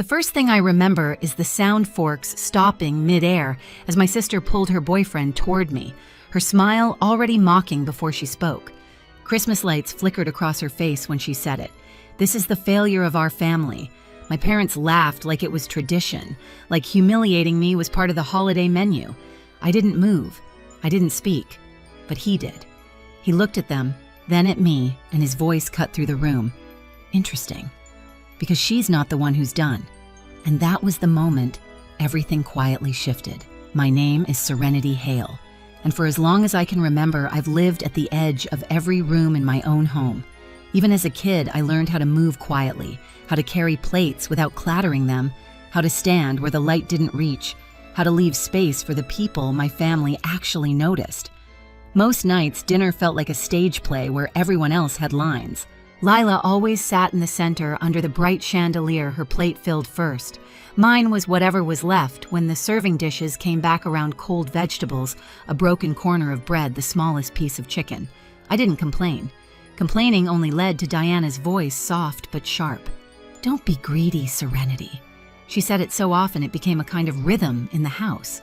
The first thing I remember is the sound forks stopping mid-air as my sister pulled her boyfriend toward me, her smile already mocking before she spoke. Christmas lights flickered across her face when she said it. This is the failure of our family. My parents laughed like it was tradition, like humiliating me was part of the holiday menu. I didn't move. I didn't speak. But he did. He looked at them, then at me, and his voice cut through the room. Interesting. Because she's not the one who's done. And that was the moment everything quietly shifted. My name is Serenity Hale, and for as long as I can remember, I've lived at the edge of every room in my own home. Even as a kid, I learned how to move quietly, how to carry plates without clattering them, how to stand where the light didn't reach, how to leave space for the people my family actually noticed. Most nights, dinner felt like a stage play where everyone else had lines. Lila always sat in the center under the bright chandelier, her plate filled first. Mine was whatever was left when the serving dishes came back around cold vegetables, a broken corner of bread, the smallest piece of chicken. I didn't complain. Complaining only led to Diana's voice, soft but sharp. "Don't be greedy, Serenity." She said it so often it became a kind of rhythm in the house.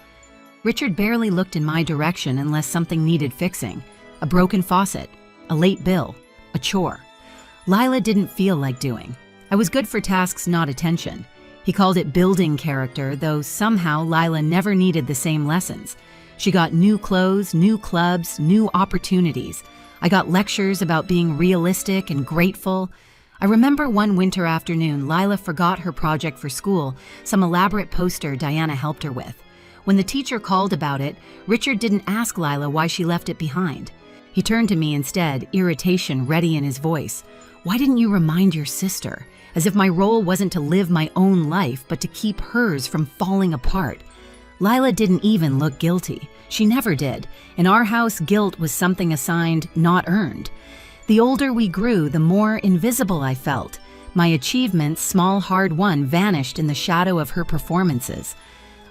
Richard barely looked in my direction unless something needed fixing. A broken faucet, a late bill, a chore. Lila didn't feel like doing. I was good for tasks, not attention. He called it building character, though somehow Lila never needed the same lessons. She got new clothes, new clubs, new opportunities. I got lectures about being realistic and grateful. I remember one winter afternoon, Lila forgot her project for school, some elaborate poster Diana helped her with. When the teacher called about it, Richard didn't ask Lila why she left it behind. He turned to me instead, irritation ready in his voice. "Why didn't you remind your sister?" As if my role wasn't to live my own life, but to keep hers from falling apart. Lila didn't even look guilty. She never did. In our house, guilt was something assigned, not earned. The older we grew, the more invisible I felt. My achievements, small, hard-won, vanished in the shadow of her performances.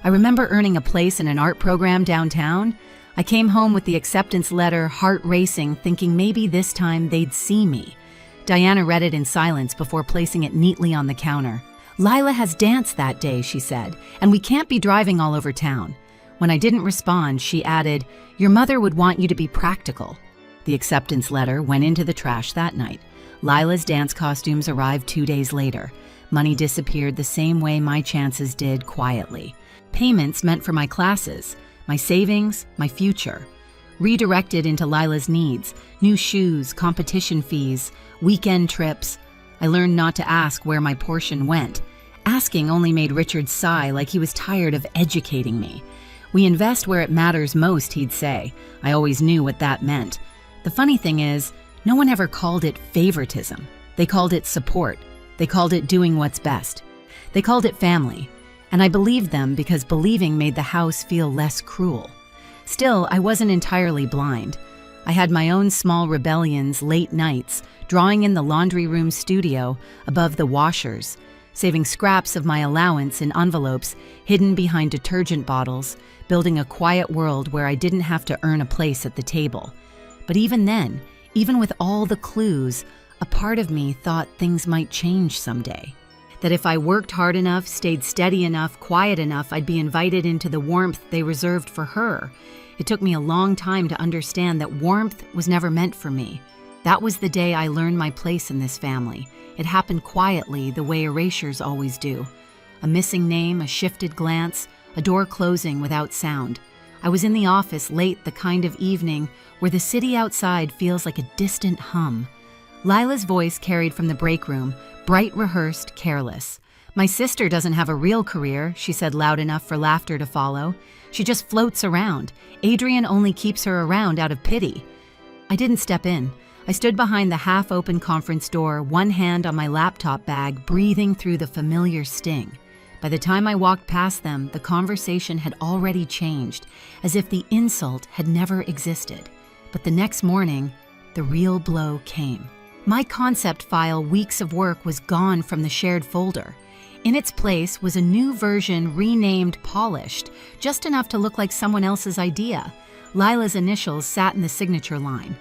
I remember earning a place in an art program downtown. I came home with the acceptance letter, heart racing, thinking maybe this time they'd see me. Diana read it in silence before placing it neatly on the counter. "Lila has dance that day," she said, "and we can't be driving all over town." When I didn't respond, she added, "Your mother would want you to be practical." The acceptance letter went into the trash that night. Lila's dance costumes arrived 2 days later. Money disappeared the same way my chances did, quietly. Payments meant for my classes, my savings, my future. Redirected into Lila's needs, new shoes, competition fees, weekend trips. I learned not to ask where my portion went. Asking only made Richard sigh like he was tired of educating me. "We invest where it matters most," he'd say. I always knew what that meant. The funny thing is, no one ever called it favoritism. They called it support. They called it doing what's best. They called it family. And I believed them because believing made the house feel less cruel. Still, I wasn't entirely blind. I had my own small rebellions, late nights, drawing in the laundry room studio above the washers, saving scraps of my allowance in envelopes hidden behind detergent bottles, building a quiet world where I didn't have to earn a place at the table. But even then, even with all the clues, a part of me thought things might change someday. That if I worked hard enough, stayed steady enough, quiet enough, I'd be invited into the warmth they reserved for her. It took me a long time to understand that warmth was never meant for me. That was the day I learned my place in this family. It happened quietly, the way erasures always do. A missing name, a shifted glance, a door closing without sound. I was in the office late, the kind of evening where the city outside feels like a distant hum. Lila's voice carried from the break room, bright, rehearsed, careless. "My sister doesn't have a real career," she said loud enough for laughter to follow. "She just floats around. Adrian only keeps her around out of pity." I didn't step in. I stood behind the half-open conference door, one hand on my laptop bag, breathing through the familiar sting. By the time I walked past them, the conversation had already changed, as if the insult had never existed. But the next morning, the real blow came. My concept file, weeks of work, was gone from the shared folder. In its place was a new version renamed Polished, just enough to look like someone else's idea. Lila's initials sat in the signature line.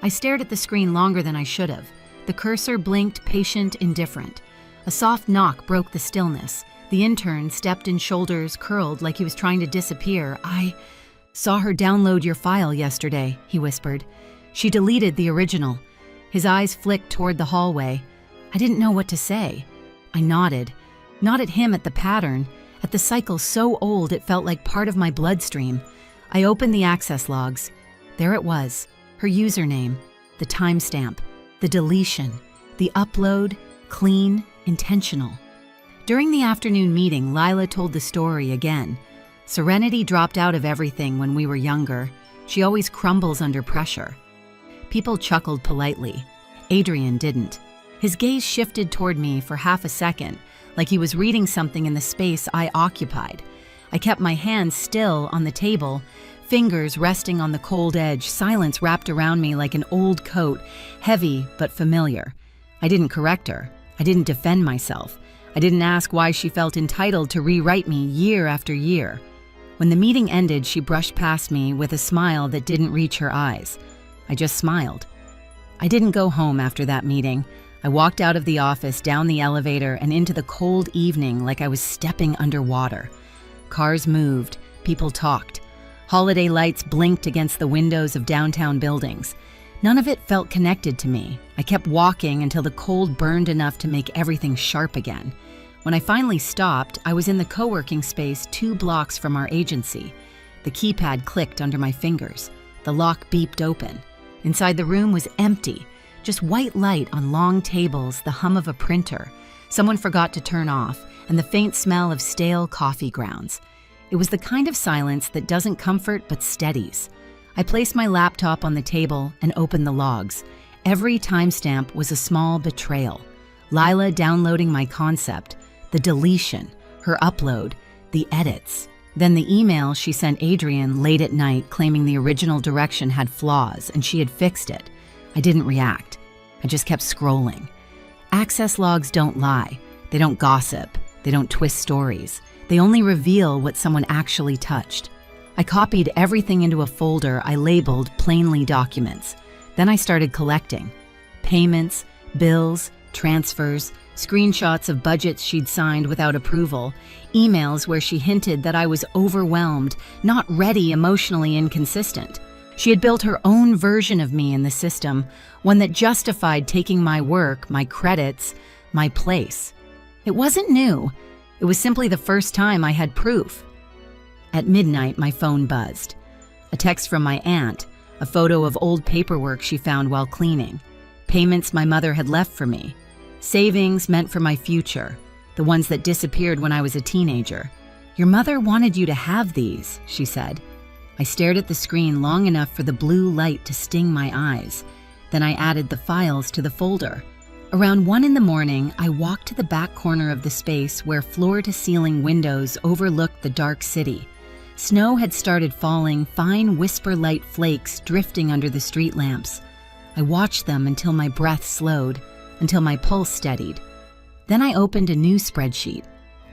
I stared at the screen longer than I should have. The cursor blinked, patient, indifferent. A soft knock broke the stillness. The intern stepped in, shoulders curled like he was trying to disappear. "I saw her download your file yesterday," he whispered. "She deleted the original." His eyes flicked toward the hallway. I didn't know what to say. I nodded. Not at him, at the pattern, at the cycle so old it felt like part of my bloodstream. I opened the access logs. There it was, her username, the timestamp, the deletion, the upload, clean, intentional. During the afternoon meeting, Lila told the story again. Serenity dropped out of everything when we were younger. She always crumbles under pressure. People chuckled politely. Adrian didn't. His gaze shifted toward me for half a second, like he was reading something in the space I occupied. I kept my hands still on the table, fingers resting on the cold edge, silence wrapped around me like an old coat, heavy but familiar. I didn't correct her. I didn't defend myself. I didn't ask why she felt entitled to rewrite me year after year. When the meeting ended, she brushed past me with a smile that didn't reach her eyes. I just smiled. I didn't go home after that meeting. I walked out of the office, down the elevator, and into the cold evening like I was stepping underwater. Cars moved, people talked. Holiday lights blinked against the windows of downtown buildings. None of it felt connected to me. I kept walking until the cold burned enough to make everything sharp again. When I finally stopped, I was in the co-working space 2 blocks from our agency. The keypad clicked under my fingers. The lock beeped open. Inside the room was empty. Just white light on long tables, the hum of a printer. Someone forgot to turn off, and the faint smell of stale coffee grounds. It was the kind of silence that doesn't comfort but steadies. I placed my laptop on the table and opened the logs. Every timestamp was a small betrayal. Lila downloading my concept, the deletion, her upload, the edits. Then the email she sent Adrian late at night claiming the original direction had flaws and she had fixed it. I didn't react. I just kept scrolling. Access logs don't lie. They don't gossip. They don't twist stories. They only reveal what someone actually touched. I copied everything into a folder I labeled plainly documents. Then I started collecting. Payments, bills, transfers, screenshots of budgets she'd signed without approval, emails where she hinted that I was overwhelmed, not ready, emotionally inconsistent. She had built her own version of me in the system, one that justified taking my work, my credits, my place. It wasn't new. It was simply the first time I had proof. At midnight, my phone buzzed. A text from my aunt, a photo of old paperwork she found while cleaning, payments my mother had left for me, savings meant for my future, the ones that disappeared when I was a teenager. "Your mother wanted you to have these," she said. I stared at the screen long enough for the blue light to sting my eyes. Then I added the files to the folder. Around 1 in the morning, I walked to the back corner of the space where floor-to-ceiling windows overlooked the dark city. Snow had started falling, fine whisper-light flakes drifting under the street lamps. I watched them until my breath slowed, until my pulse steadied. Then I opened a new spreadsheet,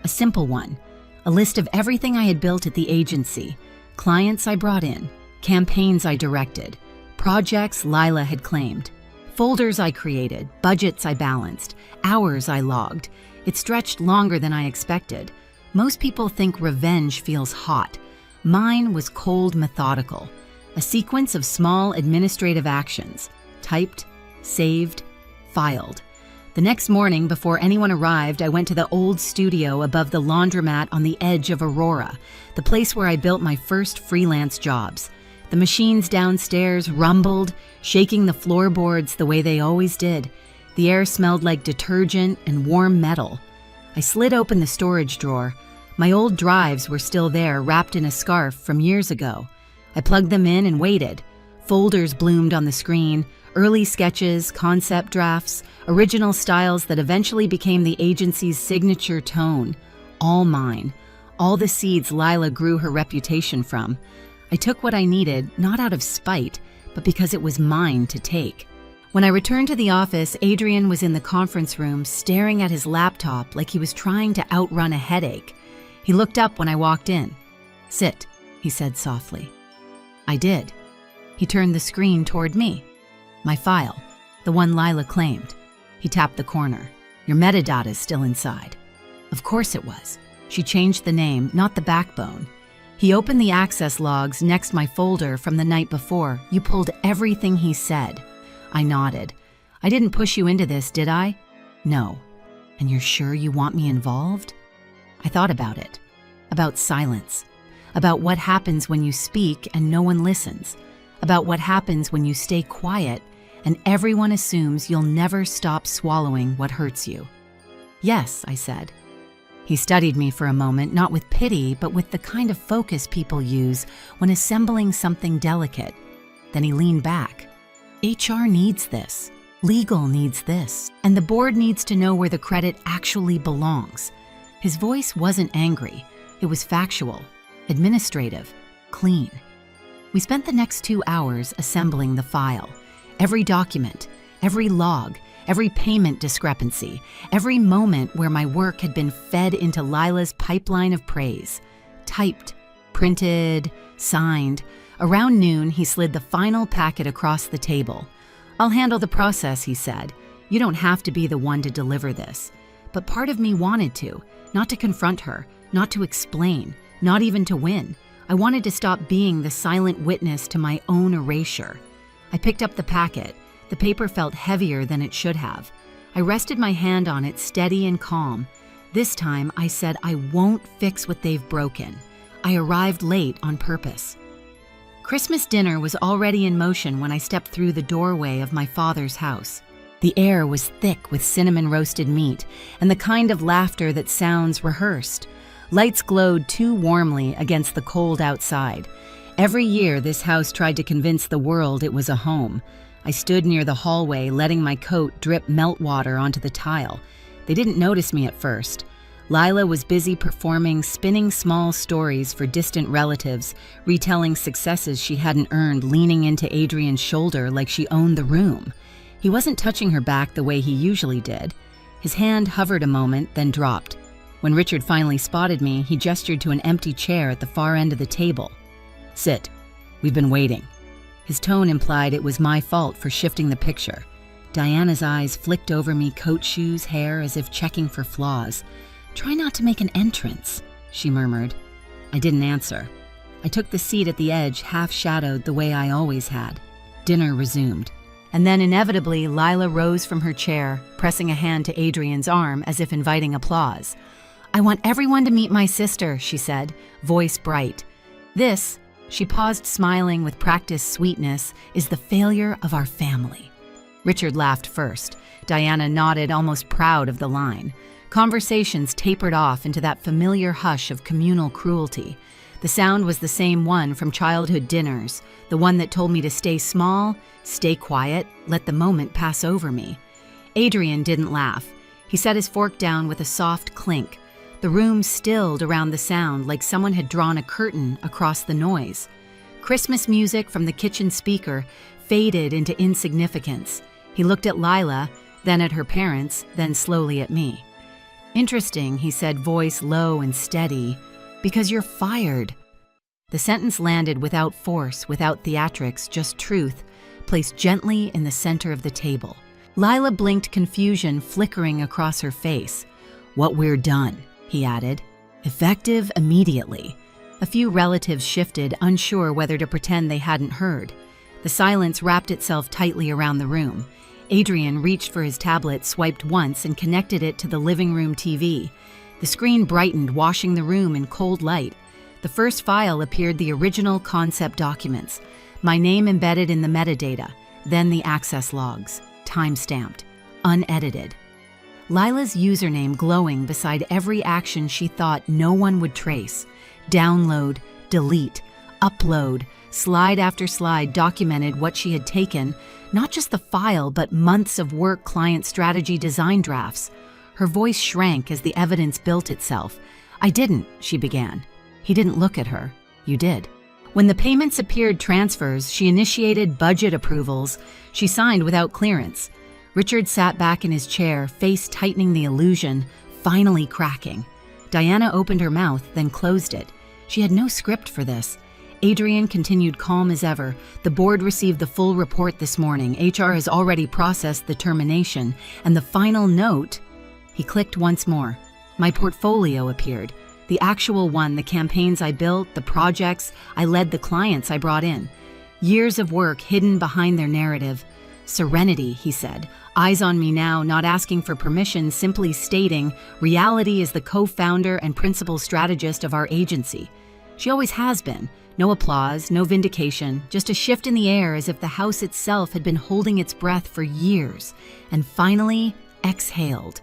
a simple one, a list of everything I had built at the agency. Clients I brought in, campaigns I directed, projects Lila had claimed, folders I created, budgets I balanced, hours I logged. It stretched longer than I expected. Most people think revenge feels hot. Mine was cold, methodical, a sequence of small administrative actions, typed, saved, filed. The next morning, before anyone arrived, I went to the old studio above the laundromat on the edge of Aurora, the place where I built my first freelance jobs. The machines downstairs rumbled, shaking the floorboards the way they always did. The air smelled like detergent and warm metal. I slid open the storage drawer. My old drives were still there, wrapped in a scarf from years ago. I plugged them in and waited. Folders bloomed on the screen, early sketches, concept drafts, original styles that eventually became the agency's signature tone. All mine. All the seeds Lila grew her reputation from. I took what I needed, not out of spite, but because it was mine to take. When I returned to the office, Adrian was in the conference room, staring at his laptop like he was trying to outrun a headache. He looked up when I walked in. "Sit," he said softly. I did. He turned the screen toward me. My file, the one Lila claimed. He tapped the corner. Your metadata's still inside." Of course it was. She changed the name, not the backbone. He opened the access logs next my folder from the night before. "You pulled everything he said." I nodded. "I didn't push you into this, did I?" "No." "And you're sure you want me involved?" I thought about it. About silence. About what happens when you speak and no one listens. About what happens when you stay quiet and everyone assumes you'll never stop swallowing what hurts you. "Yes," I said. He studied me for a moment, not with pity, but with the kind of focus people use when assembling something delicate. Then he leaned back. "HR needs this. Legal needs this. And the board needs to know where the credit actually belongs." His voice wasn't angry. It was factual, administrative, clean. We spent the next 2 hours assembling the file. Every document, every log, every payment discrepancy, every moment where my work had been fed into Lila's pipeline of praise. Typed, printed, signed. Around noon, he slid the final packet across the table. "I'll handle the process," he said. "You don't have to be the one to deliver this." But part of me wanted to, not to confront her, not to explain, not even to win. I wanted to stop being the silent witness to my own erasure. I picked up the packet. The paper felt heavier than it should have. I rested my hand on it, steady and calm. This time, I said, "I won't fix what they've broken." I arrived late on purpose. Christmas dinner was already in motion when I stepped through the doorway of my father's house. The air was thick with cinnamon-roasted meat and the kind of laughter that sounds rehearsed. Lights glowed too warmly against the cold outside. Every year, this house tried to convince the world it was a home. I stood near the hallway, letting my coat drip meltwater onto the tile. They didn't notice me at first. Lila was busy performing, spinning small stories for distant relatives, retelling successes she hadn't earned, leaning into Adrian's shoulder like she owned the room. He wasn't touching her back the way he usually did. His hand hovered a moment, then dropped. When Richard finally spotted me, he gestured to an empty chair at the far end of the table. "Sit. We've been waiting." His tone implied it was my fault for shifting the picture. Diana's eyes flicked over me, coat, shoes, hair, as if checking for flaws. "Try not to make an entrance," she murmured. I didn't answer. I took the seat at the edge, half-shadowed the way I always had. Dinner resumed. And then inevitably, Lila rose from her chair, pressing a hand to Adrian's arm as if inviting applause. "I want everyone to meet my sister," she said, voice bright. "This," she paused, smiling with practiced sweetness, "is the failure of our family." Richard laughed first. Diana nodded, almost proud of the line. Conversations tapered off into that familiar hush of communal cruelty. The sound was the same one from childhood dinners, the one that told me to stay small, stay quiet, let the moment pass over me. Adrian didn't laugh. He set his fork down with a soft clink. The room stilled around the sound like someone had drawn a curtain across the noise. Christmas music from the kitchen speaker faded into insignificance. He looked at Lila, then at her parents, then slowly at me. "Interesting," he said, voice low and steady, "because you're fired." The sentence landed without force, without theatrics, just truth, placed gently in the center of the table. Lila blinked, confusion flickering across her face. "What we're done," he added. "Effective immediately." A few relatives shifted, unsure whether to pretend they hadn't heard. The silence wrapped itself tightly around the room. Adrian reached for his tablet, swiped once, and connected it to the living room TV. The screen brightened, washing the room in cold light. The first file appeared, the original concept documents. My name embedded in the metadata, then the access logs, time-stamped, unedited. Lila's username glowing beside every action she thought no one would trace. Download, delete, upload, slide after slide documented what she had taken, not just the file, but months of work, client strategy, design drafts. Her voice shrank as the evidence built itself. "I didn't," she began. He didn't look at her. "You did." When the payments appeared, transfers, she initiated budget approvals. She signed without clearance. Richard sat back in his chair, face tightening the illusion, finally cracking. Diana opened her mouth, then closed it. She had no script for this. Adrian continued calm as ever. "The board received the full report this morning. HR has already processed the termination, and the final note..." He clicked once more. My portfolio appeared. The actual one, the campaigns I built, the projects I led, the clients I brought in. Years of work hidden behind their narrative. Serenity, he said. Eyes on me now, not asking for permission, simply stating, reality is the co-founder and principal strategist of our agency. She always has been. No applause, no vindication, just a shift in the air as if the house itself had been holding its breath for years, and finally exhaled.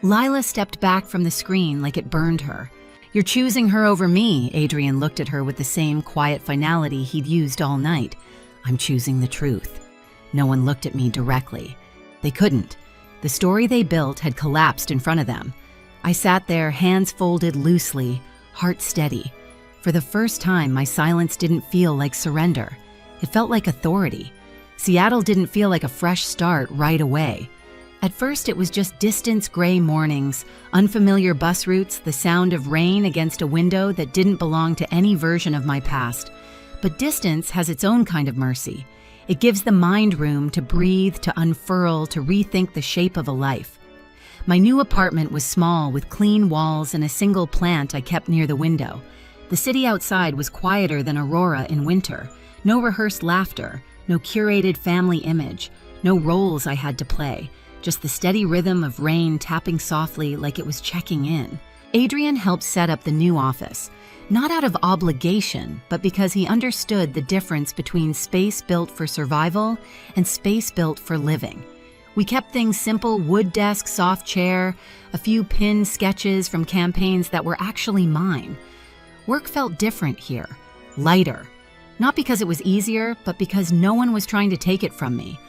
Lila stepped back from the screen like it burned her. You're choosing her over me, Adrian looked at her with the same quiet finality he'd used all night. I'm choosing the truth. No one looked at me directly. They couldn't. The story they built had collapsed in front of them. I sat there, hands folded loosely, heart steady. For the first time, my silence didn't feel like surrender. It felt like authority. Seattle didn't feel like a fresh start right away. At first, it was just distant gray mornings, unfamiliar bus routes, the sound of rain against a window that didn't belong to any version of my past. But distance has its own kind of mercy. It gives the mind room to breathe, to unfurl, to rethink the shape of a life. My new apartment was small, with clean walls and a single plant I kept near the window. The city outside was quieter than Aurora in winter. No rehearsed laughter, no curated family image, no roles I had to play. Just the steady rhythm of rain tapping softly like it was checking in. Adrian helped set up the new office, not out of obligation, but because he understood the difference between space built for survival and space built for living. We kept things simple: wood desk, soft chair, a few pinned sketches from campaigns that were actually mine. Work felt different here, lighter. Not because it was easier, but because no one was trying to take it from me.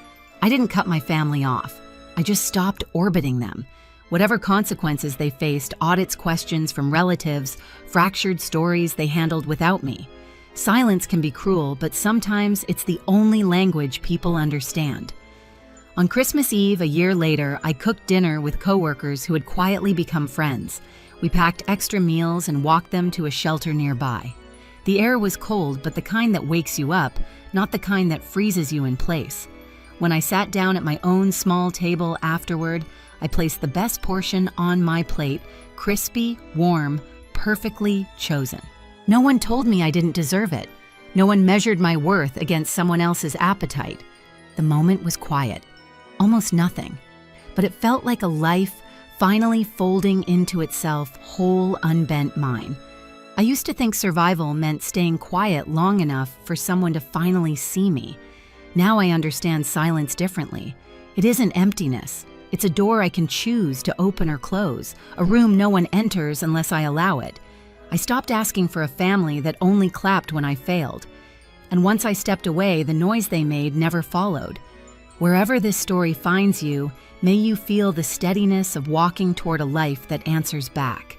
I didn't cut my family off. I just stopped orbiting them. Whatever consequences they faced, audits, questions from relatives, fractured stories they handled without me. Silence can be cruel, but sometimes it's the only language people understand. On Christmas Eve, a year later, I cooked dinner with coworkers who had quietly become friends. We packed extra meals and walked them to a shelter nearby. The air was cold, but the kind that wakes you up, not the kind that freezes you in place. When I sat down at my own small table afterward, I placed the best portion on my plate, crispy, warm, perfectly chosen. No one told me I didn't deserve it. No one measured my worth against someone else's appetite. The moment was quiet, almost nothing, but it felt like a life finally folding into itself, whole, unbent mine. I used to think survival meant staying quiet long enough for someone to finally see me. Now I understand silence differently. It isn't emptiness. It's a door I can choose to open or close, a room no one enters unless I allow it. I stopped asking for a family that only clapped when I failed. And once I stepped away, the noise they made never followed. Wherever this story finds you, may you feel the steadiness of walking toward a life that answers back.